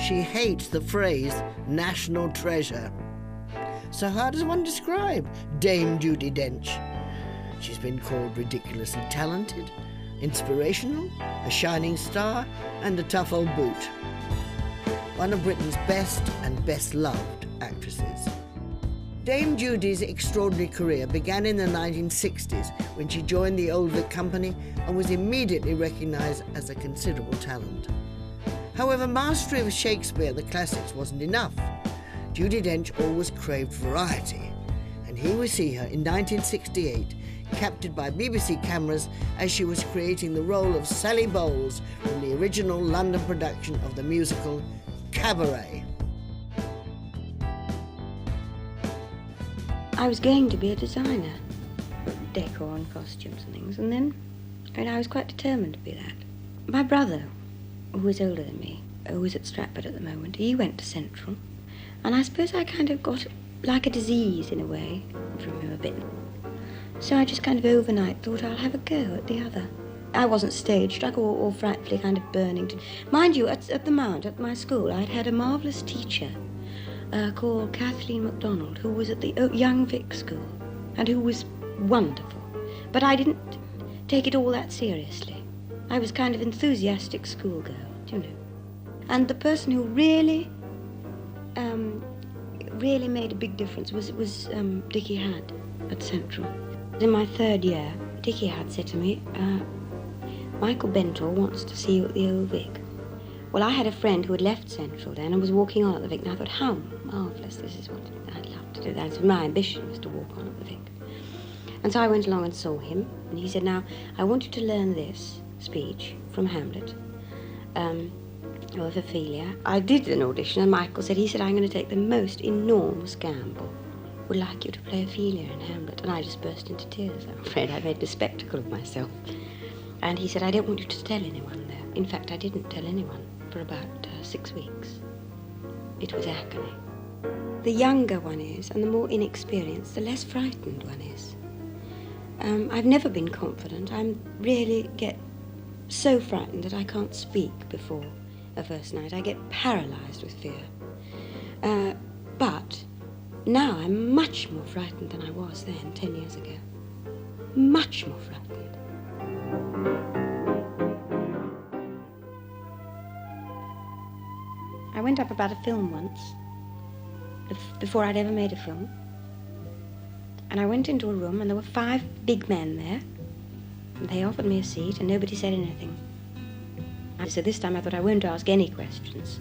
she hates the phrase national treasure. So how does one describe Dame Judi Dench? She's been called ridiculously talented, inspirational, a shining star, and a tough old boot. One of Britain's best and best loved actresses. Dame Judi's extraordinary career began in the 1960s when she joined the Old Vic Company and was immediately recognised as a considerable talent. However, mastery of Shakespeare and the classics wasn't enough. Judi Dench always craved variety, and here we see her in 1968, captured by BBC cameras as she was creating the role of Sally Bowles from the original London production of the musical Cabaret. I was going to be a designer, decor and costumes and things, and then I was quite determined to be that. My brother, who was older than me, who was at Stratford at the moment, he went to Central, and I suppose I kind of got like a disease in a way from him a bit. So I just kind of overnight thought I'll have a go at the other. I wasn't stage struck or frightfully kind of burning to... Mind you, at the Mount, at my school, I'd had a marvellous teacher called Kathleen MacDonald, who was at the Young Vic School, and who was wonderful. But I didn't take it all that seriously. I was kind of enthusiastic schoolgirl, you know. And the person who really made a big difference was Dickie Hadd at Central. In my third year, Dickie Hadd said to me, Michael Bentor wants to see you at the Old Vic. Well, I had a friend who had left Central then and was walking on at the Vic, and I thought, how marvellous, this is what I'd love to do. That was my ambition, was to walk on at the Vic. And so I went along and saw him, and he said, now, I want you to learn this speech from Hamlet, of Ophelia. I did an audition, and Michael said, he said, I'm going to take the most enormous gamble. Would like you to play Ophelia in Hamlet. And I just burst into tears. I'm afraid I made a spectacle of myself. And he said, I don't want you to tell anyone there. In fact, I didn't tell anyone for about 6 weeks. It was agony. The younger one is, and the more inexperienced, the less frightened one is. I've never been confident. I really get so frightened that I can't speak before a first night. I get paralysed with fear. But now I'm much more frightened than I was then, 10 years ago. Much more frightened. I went up about a film once, before I'd ever made a film. And I went into a room, and there were 5 big men there. And they offered me a seat, and nobody said anything. So this time I thought I won't ask any questions.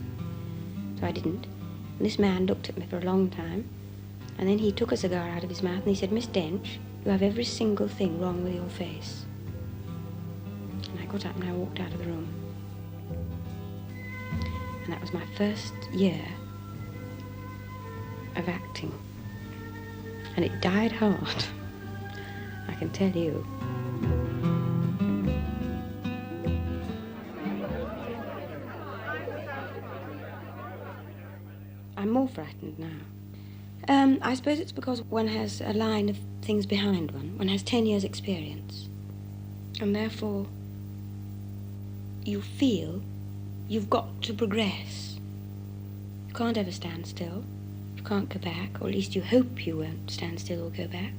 So I didn't. And this man looked at me for a long time. And then he took a cigar out of his mouth, and he said, Miss Dench, you have every single thing wrong with your face. And I got up and I walked out of the room. And that was my first year of acting. And it died hard, I can tell you. I'm more frightened now. I suppose it's because one has a line of things behind one. One has 10 years' experience. And therefore, you feel you've got to progress. You can't ever stand still. You can't go back, or at least you hope you won't stand still or go back.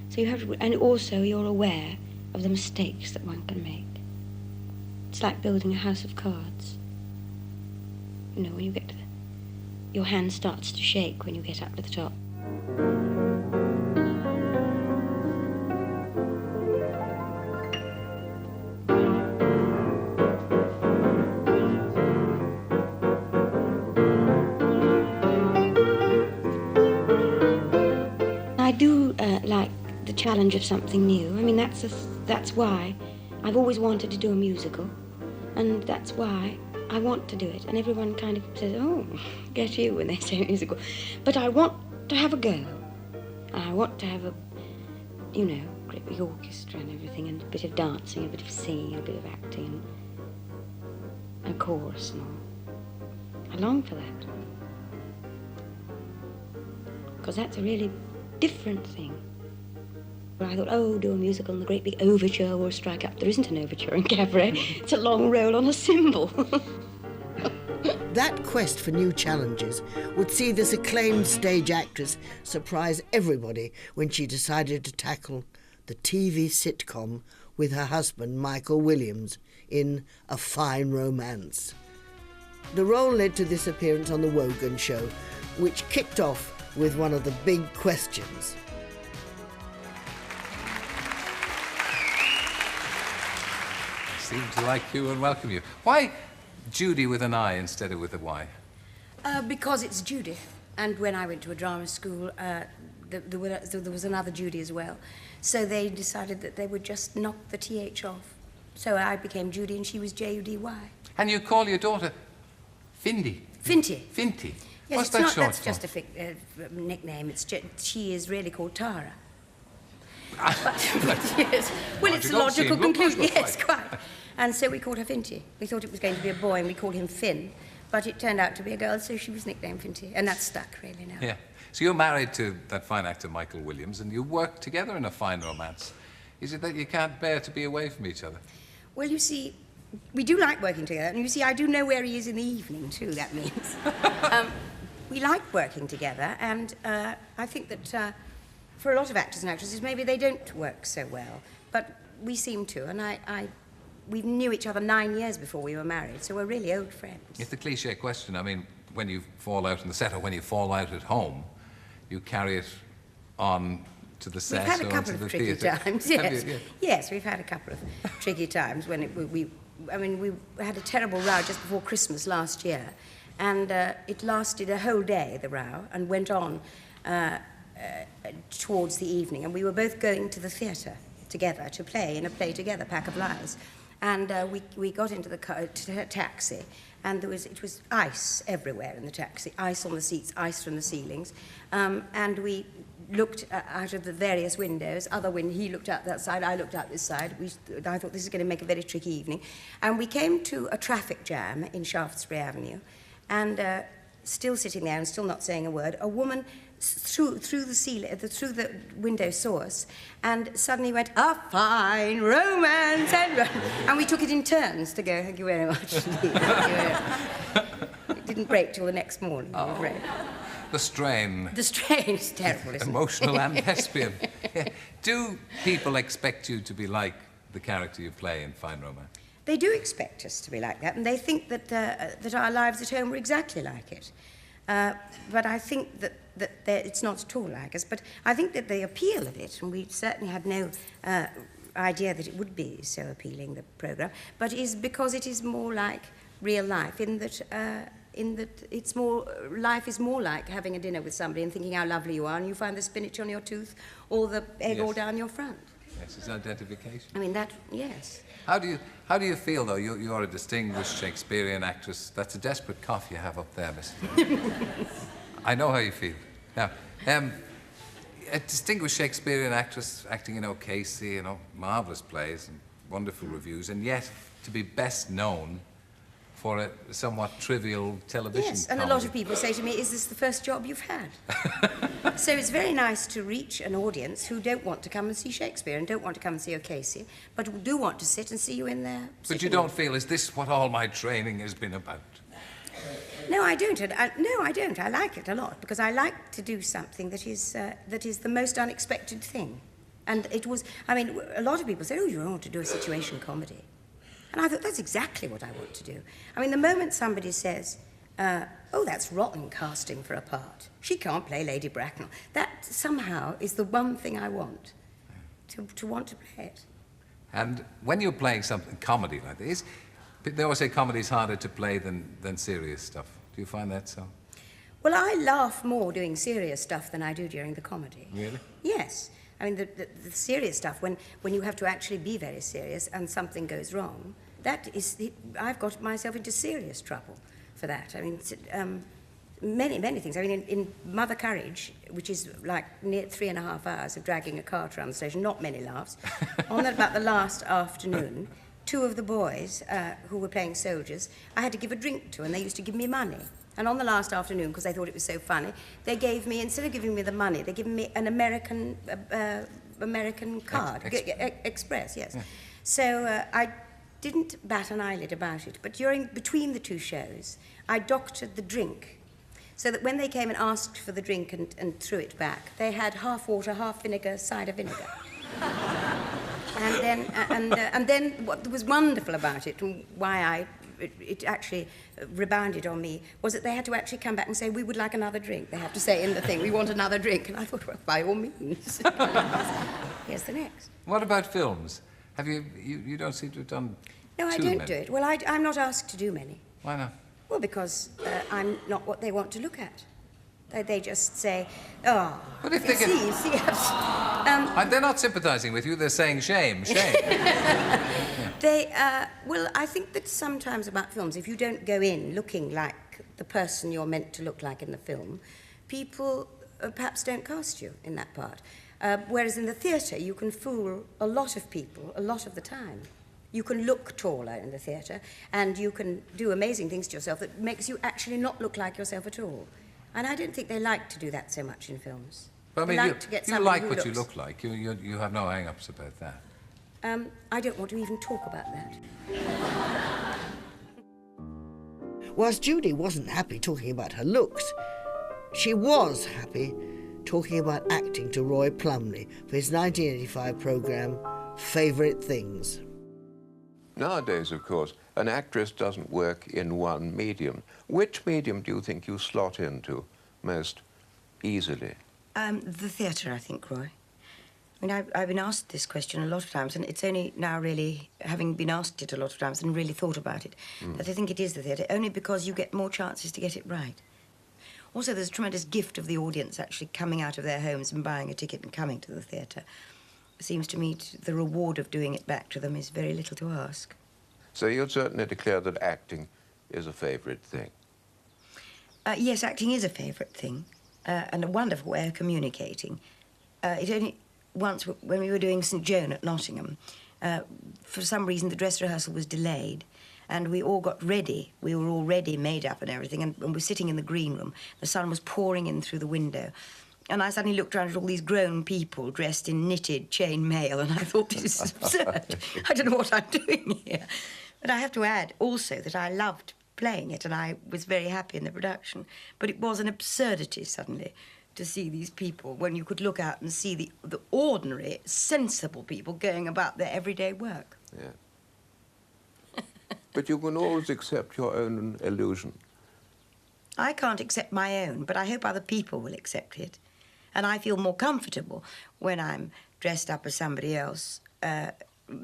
So you have to, and also you're aware of the mistakes that one can make. It's like building a house of cards. You know, when you get to your hand starts to shake when you get up to the top. I do like the challenge of something new. I mean, that's why I've always wanted to do a musical, and that's why I want to do it. And everyone kind of says, oh, get you, when they say musical. But I want to have a go. And I want to have a, you know, great big orchestra and everything, and a bit of dancing, a bit of singing, a bit of acting, and chorus and all. I long for that. Because that's a really different thing. Where I thought, oh, do a musical and a great big overture or a strike up. There isn't an overture in Cabaret. It's a long roll on a cymbal. That quest for new challenges would see this acclaimed stage actress surprise everybody when she decided to tackle the TV sitcom with her husband, Michael Williams, in A Fine Romance. The role led to this appearance on The Wogan Show, which kicked off with one of the big questions. I seem to like you and welcome you. Why Judi with an I instead of with a Y? Because it's Judith. And when I went to a drama school, there was another Judi as well. So they decided that they would just knock the TH off. So I became Judi and she was Judy. And you call your daughter Findy? Finty. Finty. Yes, What's that short that's for? just a nickname. She is really called Tara. Yes. Well, it's a logical conclusion. Yes, quite. And so we called her Finty. We thought it was going to be a boy and we called him Finn. But it turned out to be a girl, so she was nicknamed Finty. And that's stuck, really, now. Yeah. So you're married to that fine actor, Michael Williams, and you work together in A Fine Romance. Is it that you can't bear to be away from each other? Well, you see, we do like working together. And you see, I do know where he is in the evening, too, that means. We like working together, and I think that for a lot of actors and actresses, maybe they don't work so well. But we seem to, and we knew each other 9 years before we were married, so we're really old friends. It's the cliche question. I mean, when you fall out on the set or when you fall out at home, you carry it on to the set or to the theatre. We've had a couple of tricky times, yes. Yeah. Yes, we've had a couple of tricky times when we had a terrible row just before Christmas last year, and it lasted a whole day, the row, and went on towards the evening, and we were both going to the theatre together to play in a play together, Pack of Lies. And we got into the taxi, and it was ice everywhere in the taxi, ice on the seats, ice from the ceilings. And we looked out of the various windows. He looked out that side, I looked out this side. I thought this is going to make a very tricky evening. And we came to a traffic jam in Shaftesbury Avenue, and still sitting there and still not saying a word, a woman through the window saw us and suddenly went, "A fine romance," and we took it in turns to go, "Thank you very much." It didn't break till the next morning. Oh, the strain. The strain is terrible, isn't Emotional and thespian. Yeah. Do people expect you to be like the character you play in Fine Romance? They do expect us to be like that, and they think that our lives at home are exactly like it. But I think that it's not at all like us. But I think that the appeal of it, and we certainly had no idea that it would be so appealing, the programme, but is because it is more like real life, in that life is more like having a dinner with somebody and thinking how lovely you are, and you find the spinach on your tooth or the egg all down your front. Yes, it's identification. I mean, yes. How do you feel, though? You're a distinguished Shakespearean actress. That's a desperate cough you have up there, Miss. I know how you feel. Now, a distinguished Shakespearean actress acting in O'Casey, marvellous plays and wonderful reviews, and yet to be best known for a somewhat trivial television Yes, and comedy. a lot of people say to me, "Is this the first job you've had?" So it's very nice to reach an audience who don't want to come and see Shakespeare and don't want to come and see O'Casey, but who do want to sit and see you in there. But you don't feel, is this what all my training has been about? No, I don't. No, I don't. I like it a lot because I like to do something that is the most unexpected thing. And it was, a lot of people say, "Oh, you want to do a situation comedy." And I thought, that's exactly what I want to do. The moment somebody says, "Oh, that's rotten casting for a part. She can't play Lady Bracknell," that somehow is the one thing I want, to want to play it. And when you're playing something comedy like this, they always say comedy's harder to play than serious stuff. Do you find that so? Well, I laugh more doing serious stuff than I do during the comedy. Really? Yes. The serious stuff, when you have to actually be very serious and something goes wrong, I've got myself into serious trouble for that. Many things. In Mother Courage, which is like near 3.5 hours of dragging a cart around the station, not many laughs. About the last afternoon, two of the boys who were playing soldiers, I had to give a drink to, and they used to give me money. And on the last afternoon, because they thought it was so funny, they gave me, instead of giving me the money, they gave me an American card. Express, yes. Yeah. So didn't bat an eyelid about it, but between the two shows, I doctored the drink, so that when they came and asked for the drink and threw it back, they had half water, half vinegar, cider vinegar. And then what was wonderful about it, and why it actually rebounded on me, was that they had to actually come back and say, we would like another drink. They have to say in the thing, we want another drink. And I thought, well, by all means. Here's the next. What about films? Have you don't seem to have done No, I too don't many. do it. Well, I'm not asked to do many. Why not? Well, because I'm not what they want to look at. They just say, oh, But if they get... they're not sympathising with you, they're saying shame, shame. Well, I think that sometimes about films, if you don't go in looking like the person you're meant to look like in the film, people perhaps don't cast you in that part. Whereas in the theatre, you can fool a lot of people a lot of the time. You can look taller in the theatre, and you can do amazing things to yourself that makes you actually not look like yourself at all. And I don't think they like to do that so much in films. But I mean, they like to get you somebody like who what looks... you look like. You have no hang-ups about that. I don't want to even talk about that. Whilst Judi wasn't happy talking about her looks, she was happy talking about acting to Roy Plumley for his 1985 programme, Favourite Things. Nowadays, of course, an actress doesn't work in one medium. Which medium do you think you slot into most easily? The theatre, I think, Roy. I mean, I've been asked this question a lot of times, and it's only now really, having been asked it a lot of times and really thought about it, that I think it is the theatre, only because you get more chances to get it right. Also, there's a tremendous gift of the audience actually coming out of their homes and buying a ticket and coming to the theatre. It seems to me the reward of doing it back to them is very little to ask. So you'd certainly declare that acting is a favourite thing. Yes, acting is a favourite thing, and a wonderful way of communicating. It only once, when we were doing St Joan at Nottingham, for some reason the dress rehearsal was delayed, and we all got ready. We were all ready, made up and everything, and we were sitting in the green room. The sun was pouring in through the window, and I suddenly looked around at all these grown people dressed in knitted chain mail, and I thought, this is absurd. I don't know what I'm doing here. But I have to add also that I loved playing it, and I was very happy in the production. But it was an absurdity suddenly to see these people when you could look out and see the ordinary, sensible people going about their everyday work. Yeah. But you can always accept your own illusion. I can't accept my own, but I hope other people will accept it. And I feel more comfortable when I'm dressed up as somebody else,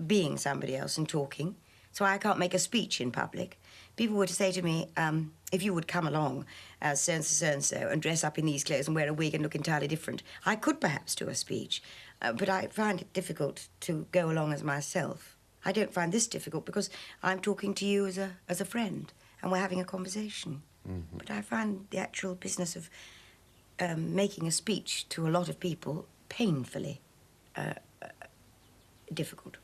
being somebody else and talking. So I can't make a speech in public. People would say to me, if you would come along as so-and-so and dress up in these clothes and wear a wig and look entirely different, I could perhaps do a speech. But I find it difficult to go along as myself. I don't find this difficult because I'm talking to you as a friend and we're having a conversation. Mm-hmm. But I find the actual business of making a speech to a lot of people painfully difficult.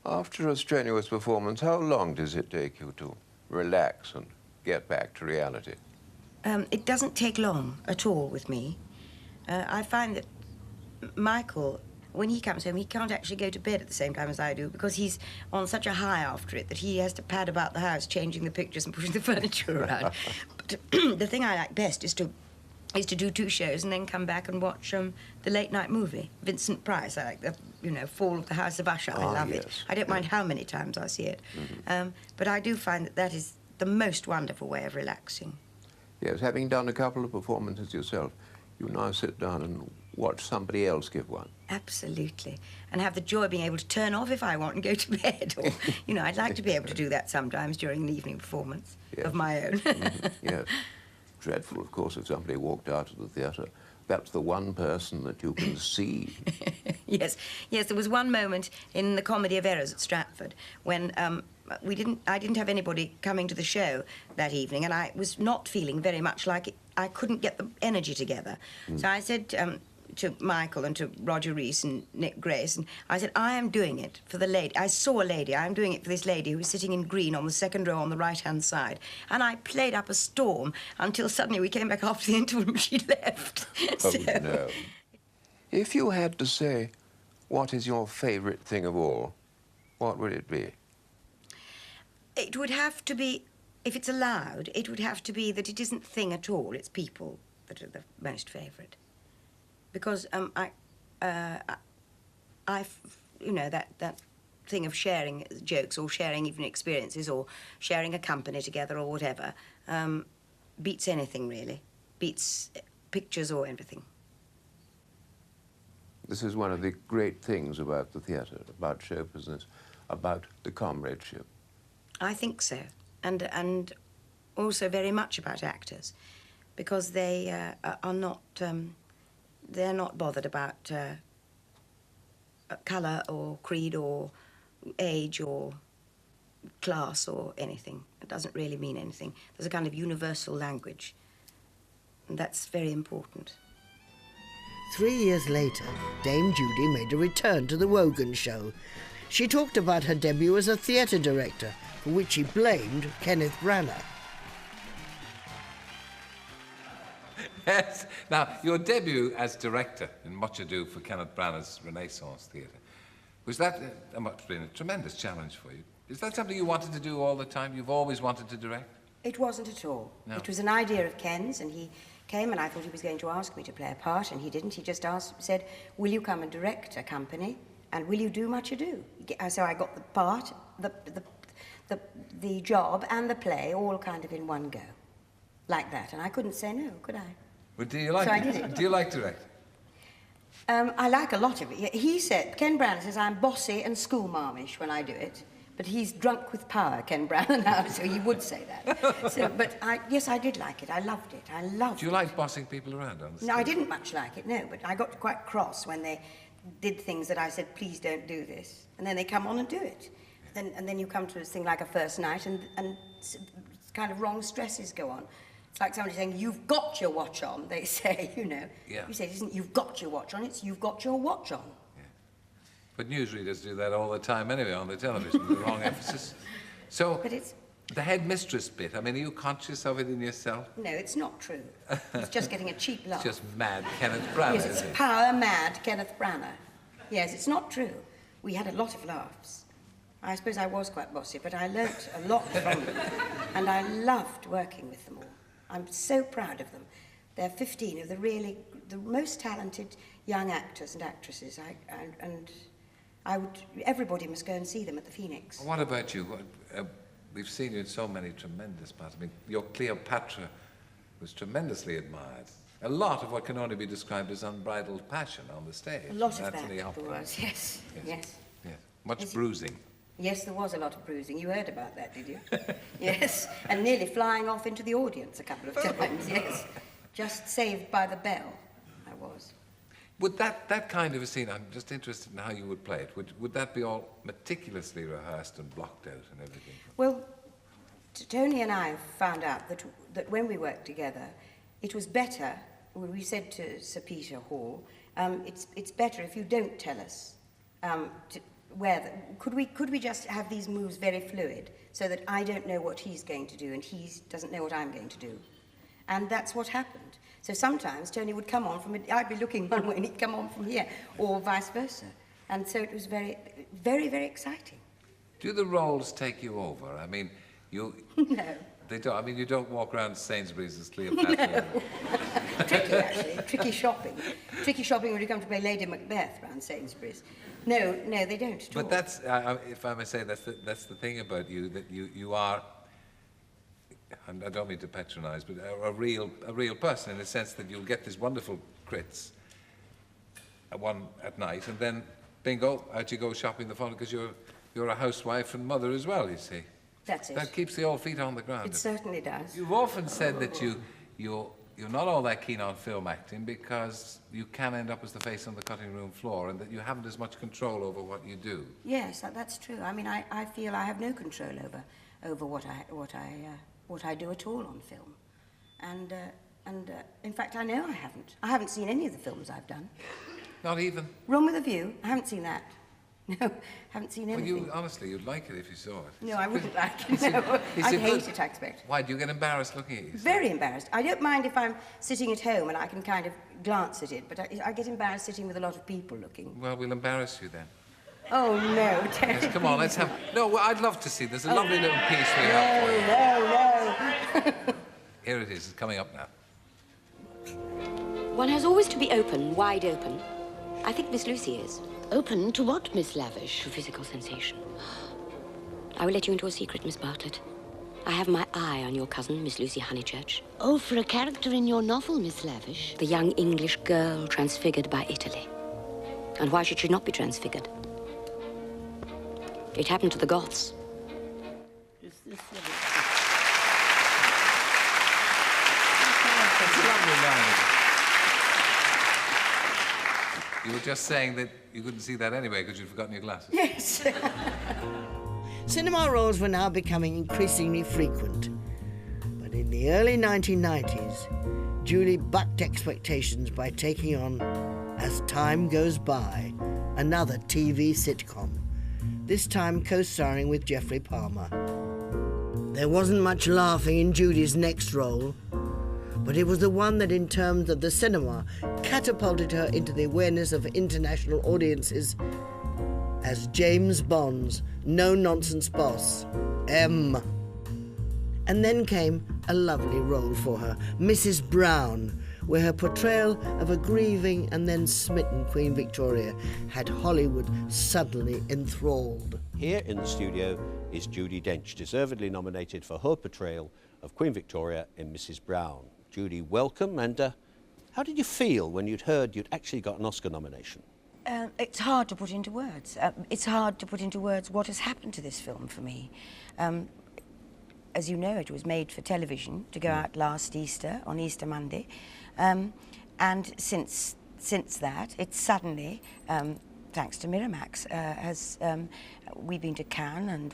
After a strenuous performance, how long does it take you to relax and get back to reality? It doesn't take long at all with me. I find that Michael, when he comes home, he can't actually go to bed at the same time as I do because he's on such a high after it that he has to pad about the house, changing the pictures and pushing the furniture around. But the thing I like best is to do 2 shows and then come back and watch the late-night movie. Vincent Price, I like the, Fall of the House of Usher. I love it. I don't mind how many times I see it. Mm-hmm. But I do find that is the most wonderful way of relaxing. Yes, having done a couple of performances yourself, you now sit down and watch somebody else give one. Absolutely. And have the joy of being able to turn off if I want and go to bed. Or, I'd like to be able to do that sometimes during an evening performance of my own. Mm-hmm. Yes. Dreadful, of course, if somebody walked out of the theatre. That's the one person that you can see. Yes, there was one moment in the Comedy of Errors at Stratford when I didn't have anybody coming to the show that evening, and I was not feeling very much like it. I couldn't get the energy together. So I said to Michael and to Roger Rees and Nick Grace, and I said, I am doing it for the lady. I saw a lady. I am doing it for this lady who was sitting in green on the second row on the right-hand side. And I played up a storm until suddenly we came back after the interval and she left. Oh, no. If you had to say, what is your favourite thing of all, what would it be? It would have to be, if it's allowed, it would have to be that it isn't thing at all, it's people that are the most favourite. Because you know, that thing of sharing jokes or sharing even experiences or sharing a company together or whatever beats anything, really. Beats pictures or everything. This is one of the great things about the theatre, about show business, about the comradeship. I think so. And also very much about actors, because they are not, they're not bothered about colour or creed or age or class or anything. It doesn't really mean anything. There's a kind of universal language, and that's very important. 3 years later, Dame Judi made a return to the Wogan show. She talked about her debut as a theatre director, for which she blamed Kenneth Branagh. Yes. Now, your debut as director in Much Ado for Kenneth Branagh's Renaissance Theatre, was that, that must have been a tremendous challenge for you. Is that something you wanted to do all the time? You've always wanted to direct? It wasn't at all. No. It was an idea of Ken's, and he came and I thought he was going to ask me to play a part, and he didn't. He just said, will you come and direct a company, and will you do Much Ado? So I got the part, the job and the play all kind of in one go, like that, and I couldn't say no, could I? Well, do you like So I did it. Do you like directing? I like a lot of it. He said, Ken Branagh says I'm bossy and schoolmarmish when I do it, but he's drunk with power, Ken Branagh, now, so he would say that. So, but yes, I did like it. I loved it. I loved it. Do you like bossing people around on the stage? No, I didn't much like it, no, but I got quite cross when they did things that I said, please don't do this. And then they come on and do it. And then you come to this thing like a first night and kind of wrong stresses go on. It's like somebody saying, you've got your watch on, they say, you know. Yeah. You say, it isn't you've got your watch on, it's you've got your watch on. Yeah. But newsreaders do that all the time anyway on the television, the wrong emphasis. So, But it's... the headmistress bit, I mean, are you conscious of it in yourself? No, it's not true. It's just getting a cheap laugh. It's just mad Kenneth Branagh, Yes, it's isn't it? power mad Kenneth Branagh. Yes, it's not true. We had a lot of laughs. I suppose I was quite bossy, but I learnt a lot from them. And I loved working with them all. I'm so proud of them. They're 15 of the most talented young actors and actresses. Everybody must go and see them at the Phoenix. What about you? We've seen you in so many tremendous parts. I mean, your Cleopatra was tremendously admired. A lot of what can only be described as unbridled passion on the stage. A lot of Anthony that Hopkins. there was, yes. Yes. Much bruising. Yes, there was a lot of bruising. You heard about that, did you? Yes, and nearly flying off into the audience a couple of times, yes. Just saved by the bell, I was. Would that kind of a scene, I'm just interested in how you would play it, would that be all meticulously rehearsed and blocked out and everything? Well, Tony and I found out that when we worked together, it was better, we said to Sir Peter Hall, it's better if you don't tell us could we just have these moves very fluid so that I don't know what he's going to do and he doesn't know what I'm going to do. And that's what happened. So sometimes Tony would come on from I'd be looking one way and he'd come on from here, or vice versa. And so it was very, very, very exciting. Do the roles take you over? I mean, you... No. They don't. I mean, you don't walk around Sainsbury's as Cleopatra. No. Tricky, actually. Tricky shopping. Tricky shopping when you come to play Lady Macbeth around Sainsbury's. No, they don't at all. But that's, if I may say, that's the thing about you, that you are, and I don't mean to patronise, but a real person in the sense that you'll get these wonderful crits, one at night, and then bingo, out you go shopping the following, because you're a housewife and mother as well, you see. That's it. That keeps the old feet on the ground. It certainly does. You've often said that you're not all that keen on film acting because you can end up as the face on the cutting room floor and that you haven't as much control over what you do. Yes, that's true. I mean, I feel I have no control over what I do at all on film. And in fact, I know I haven't. I haven't seen any of the films I've done. Not even? Room with a View, I haven't seen that. No, haven't seen anything. Well, honestly, you'd like it if you saw it. No, I wouldn't like it. No. I'd hate it, I expect. Why? Do you get embarrassed looking at yourself? Very embarrassed. I don't mind if I'm sitting at home and I can kind of glance at it, but I get embarrassed sitting with a lot of people looking. Well, we'll embarrass you then. Oh, no, Yes, come on, let's have... No, well, I'd love to see. There's a lovely little piece we have for you. No. Here it is. It's coming up now. One has always to be open, wide open. I think Miss Lucy is. Open to what, Miss Lavish? To physical sensation. I will let you into a secret, Miss Bartlett. I have my eye on your cousin, Miss Lucy Honeychurch. Oh, for a character in your novel, Miss Lavish. The young English girl transfigured by Italy. And why should she not be transfigured? It happened to the Goths. Is this It's a lovely line. You were just saying that you couldn't see that anyway because you'd forgotten your glasses. Yes. Cinema roles were now becoming increasingly frequent. But in the early 1990s, Julie bucked expectations by taking on As Time Goes By, another TV sitcom, this time co-starring with Geoffrey Palmer. There wasn't much laughing in Judy's next role, but it was the one that, in terms of the cinema, catapulted her into the awareness of international audiences as James Bond's no-nonsense boss, M. And then came a lovely role for her, Mrs. Brown, where her portrayal of a grieving and then smitten Queen Victoria had Hollywood suddenly enthralled. Here in the studio is Judi Dench, deservedly nominated for her portrayal of Queen Victoria in Mrs. Brown. Judy, welcome, and how did you feel when you'd heard you'd actually got an Oscar nomination? It's hard to put into words. It's hard to put into words what has happened to this film for me. As you know, it was made for television to go out last Easter, on Easter Monday. And since that, it's suddenly, thanks to Miramax, we've been to Cannes, and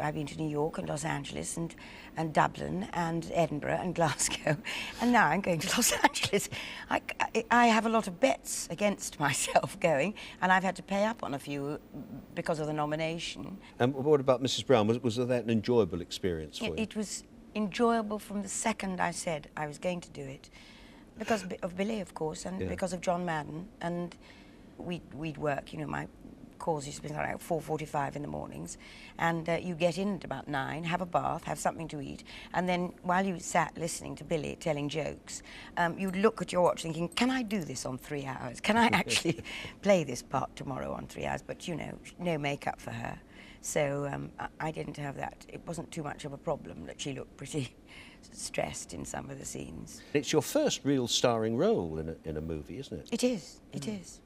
I've been to New York and Los Angeles and Dublin and Edinburgh and Glasgow, and now I'm going to Los Angeles. I have a lot of bets against myself going, and I've had to pay up on a few because of the nomination. And what about Mrs. Brown? Was that an enjoyable experience for you? It was enjoyable from the second I said I was going to do it, because of Billy, of course, and because of John Madden, and we'd work, you know, my calls used to be like 4:45 in the mornings, and you get in at about 9, have a bath, have something to eat, and then while you sat listening to Billy telling jokes, you'd look at your watch thinking, can I do this on 3 hours? Can I actually play this part tomorrow on 3 hours? But, you know, no makeup for her. So I didn't have that. It wasn't too much of a problem that she looked pretty stressed in some of the scenes. It's your first real starring role in a movie, isn't it? It is, it is.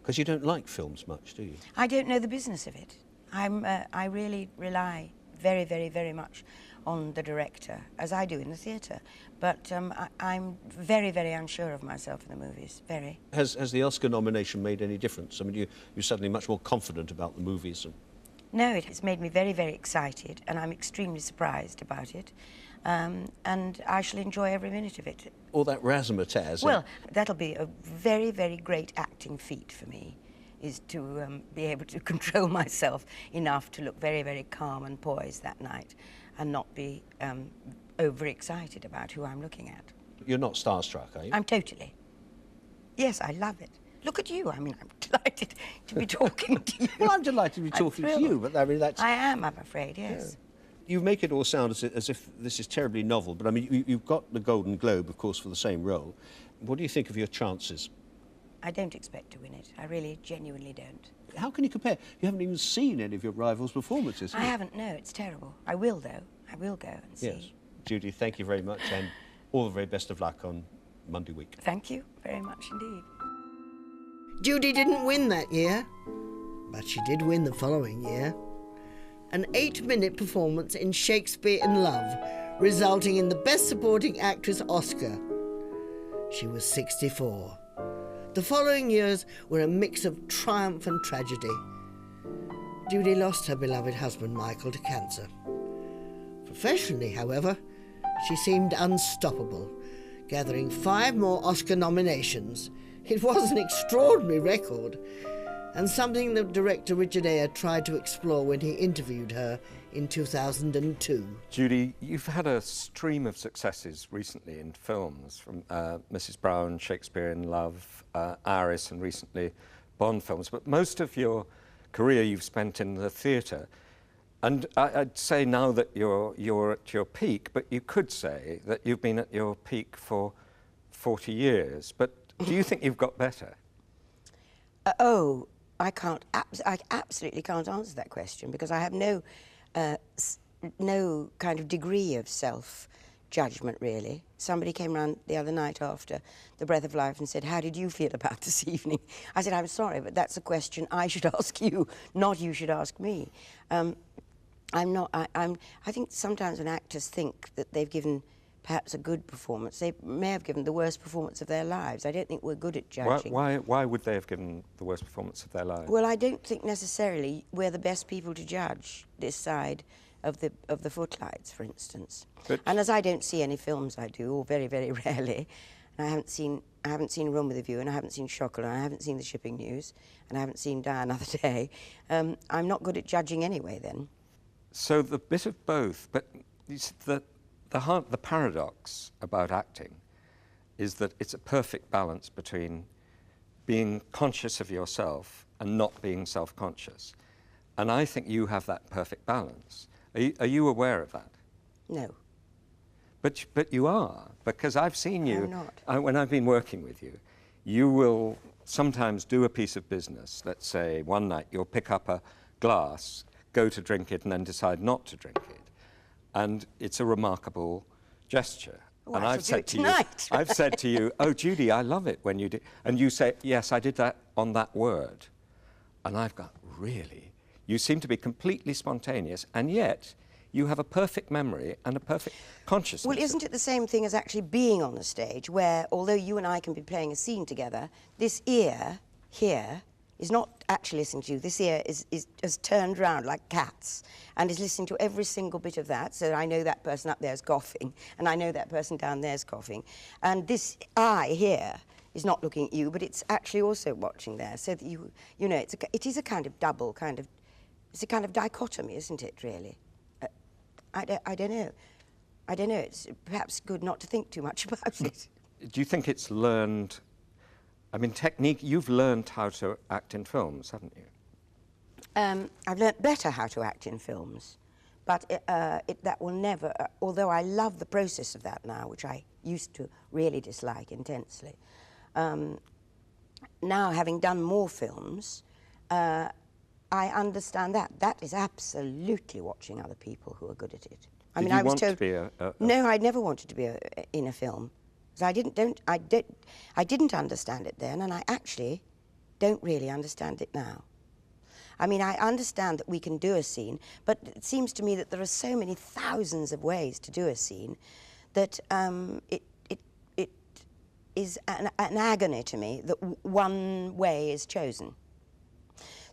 Because you don't like films much, do you? I don't know the business of it. I really rely very, very, very much on the director, as I do in the theatre. But I'm very, very unsure of myself in the movies, very. Has the Oscar nomination made any difference? I mean, you're suddenly much more confident about the movies. No, it has made me very, very excited, and I'm extremely surprised about it. And I shall enjoy every minute of it. All that razzmatazz. Well, that'll be a very, very great acting feat for me, is to be able to control myself enough to look very, very calm and poised that night and not be overexcited about who I'm looking at. You're not starstruck, are you? I'm totally. Yes, I love it. Look at you. I mean, I'm delighted to be talking to you. Well, I'm delighted to be talking to you, but I mean, that's... I am, I'm afraid, yes. Yeah. You make it all sound as if this is terribly novel, but I mean, you've got the Golden Globe, of course, for the same role. What do you think of your chances? I don't expect to win it. I really, genuinely don't. How can you compare? You haven't even seen any of your rivals' performances, have you? I haven't, no, it's terrible. I will, though. I will go and see. Yes. Judy, thank you very much, and all the very best of luck on Monday week. Thank you very much indeed. Judy didn't win that year, but she did win the following year. An 8-minute performance in Shakespeare in Love, resulting in the Best Supporting Actress Oscar. She was 64. The following years were a mix of triumph and tragedy. Judy lost her beloved husband, Michael, to cancer. Professionally, however, she seemed unstoppable, gathering 5 more Oscar nominations. It was an extraordinary record, and something that director Richard Eyre tried to explore when he interviewed her in 2002. Judy, you've had a stream of successes recently in films, from Mrs. Brown, Shakespeare in Love, Iris, and recently Bond films, but most of your career you've spent in the theatre. And I'd say now that you're at your peak, but you could say that you've been at your peak for 40 years. But do you think you've got better? I absolutely can't answer that question because I have no kind of degree of self-judgment, really. Somebody came round the other night after The Breath of Life and said, "How did you feel about this evening?" I said, "I'm sorry, but that's a question I should ask you, not you should ask me." I think sometimes when actors think that they've given perhaps a good performance, they may have given the worst performance of their lives. I don't think we're good at judging. Why would they have given the worst performance of their lives? Well, I don't think necessarily we're the best people to judge this side of the footlights, for instance. And as I don't see any films, I do, or very, very rarely, and I haven't seen Room with a View, and I haven't seen Chocolat, and I haven't seen The Shipping News, and I haven't seen Die Another Day. I'm not good at judging anyway, then. So the bit of both, but the paradox about acting is that it's a perfect balance between being conscious of yourself and not being self-conscious. And I think you have that perfect balance. Are you aware of that? No. But you are, because I've seen you. I'm not. When I've been working with you, you will sometimes do a piece of business. Let's say one night you'll pick up a glass, go to drink it, and then decide not to drink it. And it's a remarkable gesture. Oh, and I've said to you, "Oh, Judi, I love it when you do." And you say, "Yes, I did that on that word." And I've got, "Really?" You seem to be completely spontaneous, and yet you have a perfect memory and a perfect consciousness. Well, isn't it the same thing as actually being on the stage, where, although you and I can be playing a scene together, this ear here is not actually listening to you. This ear is turned round like cats and is listening to every single bit of that. So I know that person up there is coughing, and I know that person down there is coughing. And this eye here is not looking at you, but it's actually also watching there. So that you know, it is a kind of double kind of, it's a kind of dichotomy, isn't it, really? I don't know. I don't know. It's perhaps good not to think too much about it. Do you think it's learned? I mean, technique, you've learned how to act in films, haven't you? I've learnt better how to act in films, but that will never, although I love the process of that now, which I used to really dislike intensely. Now, having done more films, I understand that. That is absolutely watching other people who are good at it. I mean, I was told. No, I never wanted to be in a film. So I didn't understand it then, and I actually don't really understand it now. I mean, I understand that we can do a scene, but it seems to me that there are so many thousands of ways to do a scene that it is an agony to me that one way is chosen.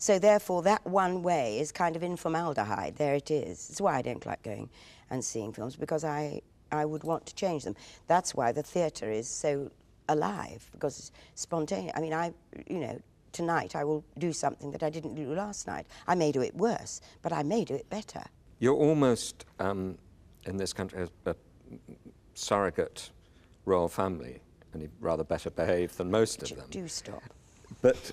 So therefore, that one way is kind of in formaldehyde. There it is. It's why I don't like going and seeing films, because I would want to change them. That's why the theatre is so alive, because it's spontaneous. I mean, you know, tonight I will do something that I didn't do last night. I may do it worse, but I may do it better. You're almost, in this country, a surrogate royal family, and rather better behaved than most of them. Do stop. But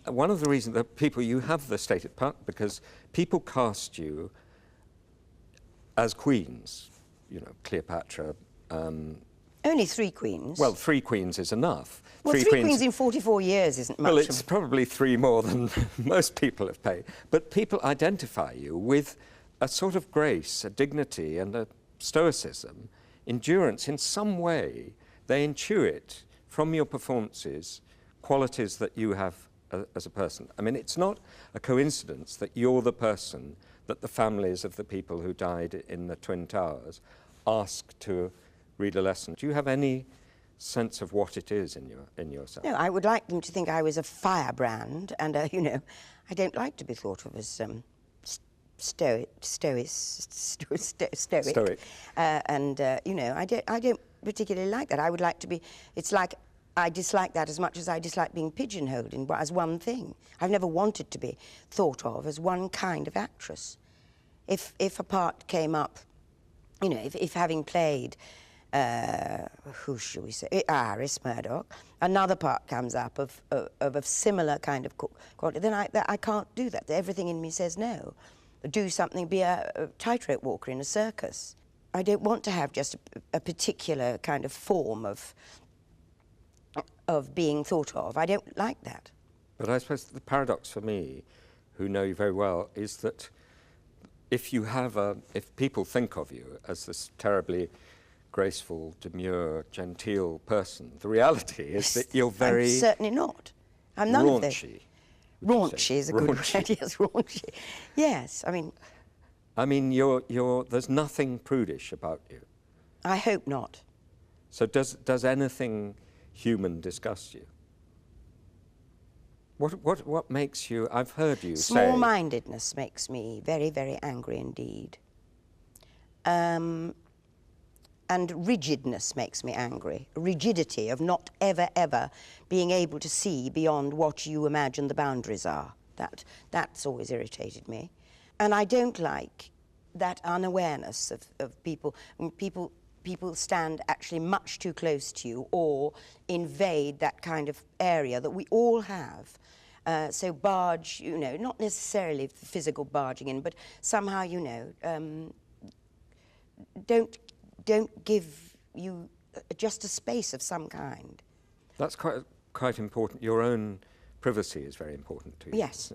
one of the reasons that you have the stated part, because people cast you as queens, you know, Cleopatra. Only 3 queens. Well, 3 queens is enough. Well, 3 queens in 44 years isn't much. Well, it's probably 3 more than most people have paid. But people identify you with a sort of grace, a dignity, and a stoicism, endurance. In some way, they intuit from your performances qualities that you have as a person. I mean, it's not a coincidence that you're the person that the families of the people who died in the Twin Towers asked to read a lesson. Do you have any sense of what it is in yourself? No, I would like them to think I was a firebrand, and you know, I don't like to be thought of as stoic. And you know, I don't particularly like that. I would like to be. It's like I dislike that as much as I dislike being pigeonholed as one thing. I've never wanted to be thought of as one kind of actress. If a part came up, you know, if having played who should we say, Iris Murdoch. Another part comes up of a similar kind of quality. Then I can't do that. Everything in me says no. Do something, be a tightrope walker in a circus. I don't want to have just a particular kind of form of being thought of. I don't like that. But I suppose the paradox for me, who know you very well, is that if people think of you as this terribly graceful, demure, genteel person, the reality is that you're very... I'm certainly not. I'm none of those. Raunchy. Raunchy is a good word. Yes, raunchy. Yes, I mean, there's nothing prudish about you. I hope not. So does anything human disgust you? What makes you? I've heard you say. Small-mindedness makes me very, very angry indeed. And rigidness makes me angry. Rigidity of not ever being able to see beyond what you imagine the boundaries are. That's always irritated me. And I don't like that unawareness of people. When people stand actually much too close to you or invade that kind of area that we all have. So barge, not necessarily physical barging in, but somehow, don't give you just a space of some kind. That's quite important. Your own privacy is very important to you. Yes.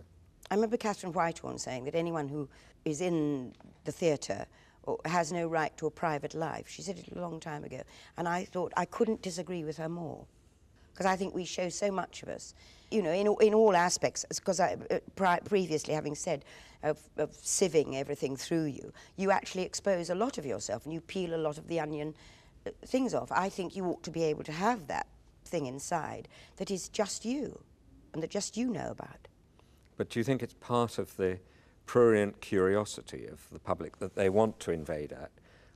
I remember Catherine Whitehorn saying that anyone who is in the theatre has no right to a private life. She said it a long time ago, and I thought I couldn't disagree with her more, because I think we show so much of us, in all aspects, because previously having said of sieving everything through you, you actually expose a lot of yourself and you peel a lot of the onion things off. I think you ought to be able to have that thing inside that is just you and that just you know about. But do you think it's part of the prurient curiosity of the public that they want to invade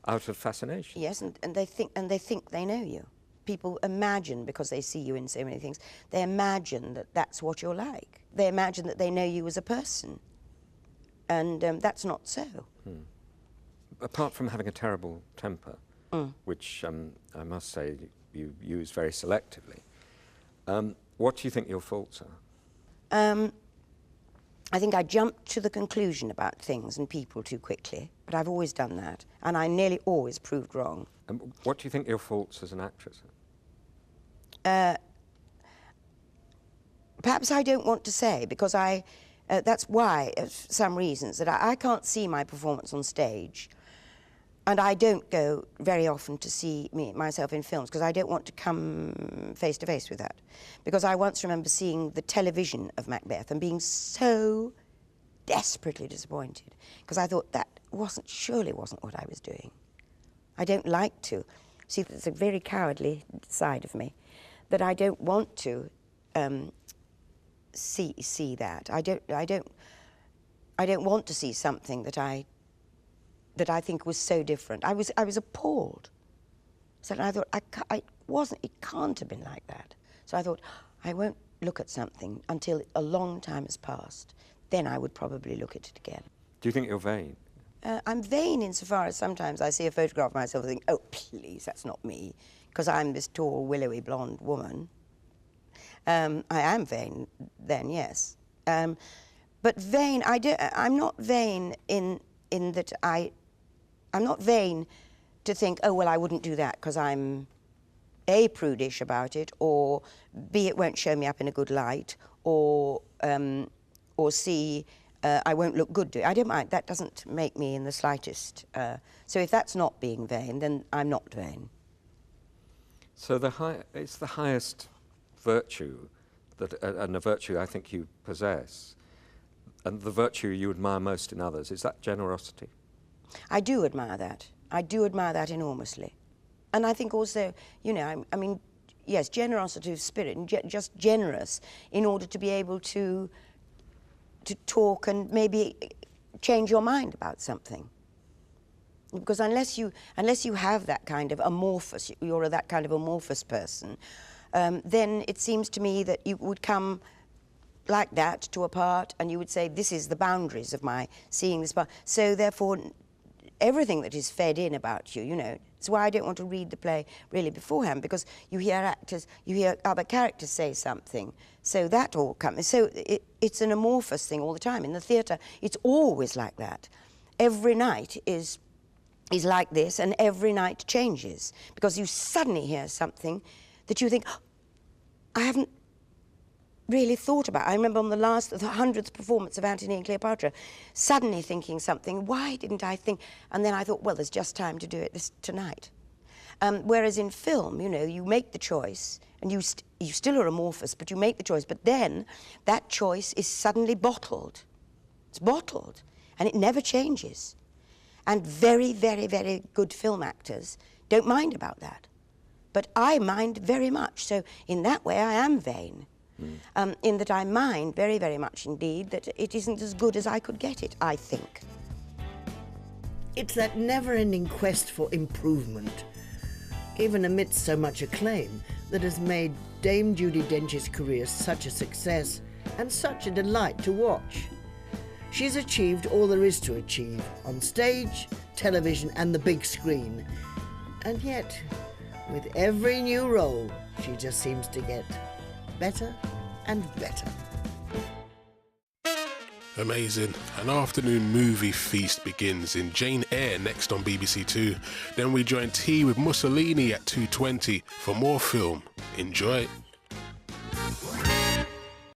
out of fascination? Yes, and they think they know you. People imagine, because they see you in so many things, they imagine that that's what you're like. They imagine that they know you as a person. And that's not so. Apart from having a terrible temper, which I must say you use very selectively, what do you think your faults are? I think I jump to the conclusion about things and people too quickly, but I've always done that, and I nearly always proved wrong. What do you think your faults as an actress are? Perhaps I don't want to say, because that's why, for some reasons, that I can't see my performance on stage, and I don't go very often to see myself in films, because I don't want to come face to face with that. Because I once remember seeing the television of Macbeth and being so desperately disappointed, because I thought that surely wasn't what I was doing. I don't like to. See, there's a very cowardly side of me that I don't want to see that. I don't want to see something that I think was so different. I was appalled. So I thought it can't have been like that. So I thought I won't look at something until a long time has passed. Then I would probably look at it again. Do you think you're vain? I'm vain insofar as sometimes I see a photograph of myself and think, oh, please, that's not me, because I'm this tall, willowy, blonde woman. I am vain then, yes. But vain, I'm not vain in that I'm not vain to think, oh, well, I wouldn't do that because I'm A, prudish about it, or B, it won't show me up in a good light, or C, I won't look good doing it. I don't mind. That doesn't make me in the slightest. So if that's not being vain, then I'm not vain. So it's the highest virtue, and a virtue I think you possess, and the virtue you admire most in others, is that generosity? I do admire that. I do admire that enormously. And I think also, I mean, yes, generosity of spirit, and just generous in order to be able to talk and maybe change your mind about something. Because unless you have that kind of amorphous, you're that kind of amorphous person, then it seems to me that you would come like that to a part and you would say, this is the boundaries of my seeing this part. So therefore, everything that is fed in about you, It's why I don't want to read the play really beforehand, because you hear other characters say something. So that all comes. So it's an amorphous thing all the time. In the theatre, it's always like that. Every night is like this, and every night changes, because you suddenly hear something that you think, oh, I haven't really thought about. I remember on the 100th performance of Antony and Cleopatra, suddenly thinking something, why didn't I think? And then I thought, well, there's just time to do it tonight. Whereas in film, you know, you make the choice, and you still are amorphous, but you make the choice, but then that choice is suddenly bottled. It's bottled, and it never changes. And very, very, very good film actors don't mind about that. But I mind very much, so in that way I am vain. In that I mind very, very much indeed that it isn't as good as I could get it, I think. It's that never-ending quest for improvement, even amidst so much acclaim, that has made Dame Judi Dench's career such a success and such a delight to watch. She's achieved all there is to achieve on stage, television and the big screen. And yet, with every new role, she just seems to get better and better. Amazing. An afternoon movie feast begins in Jane Eyre next on BBC Two. Then we join tea with Mussolini at 2:20 for more film. Enjoy.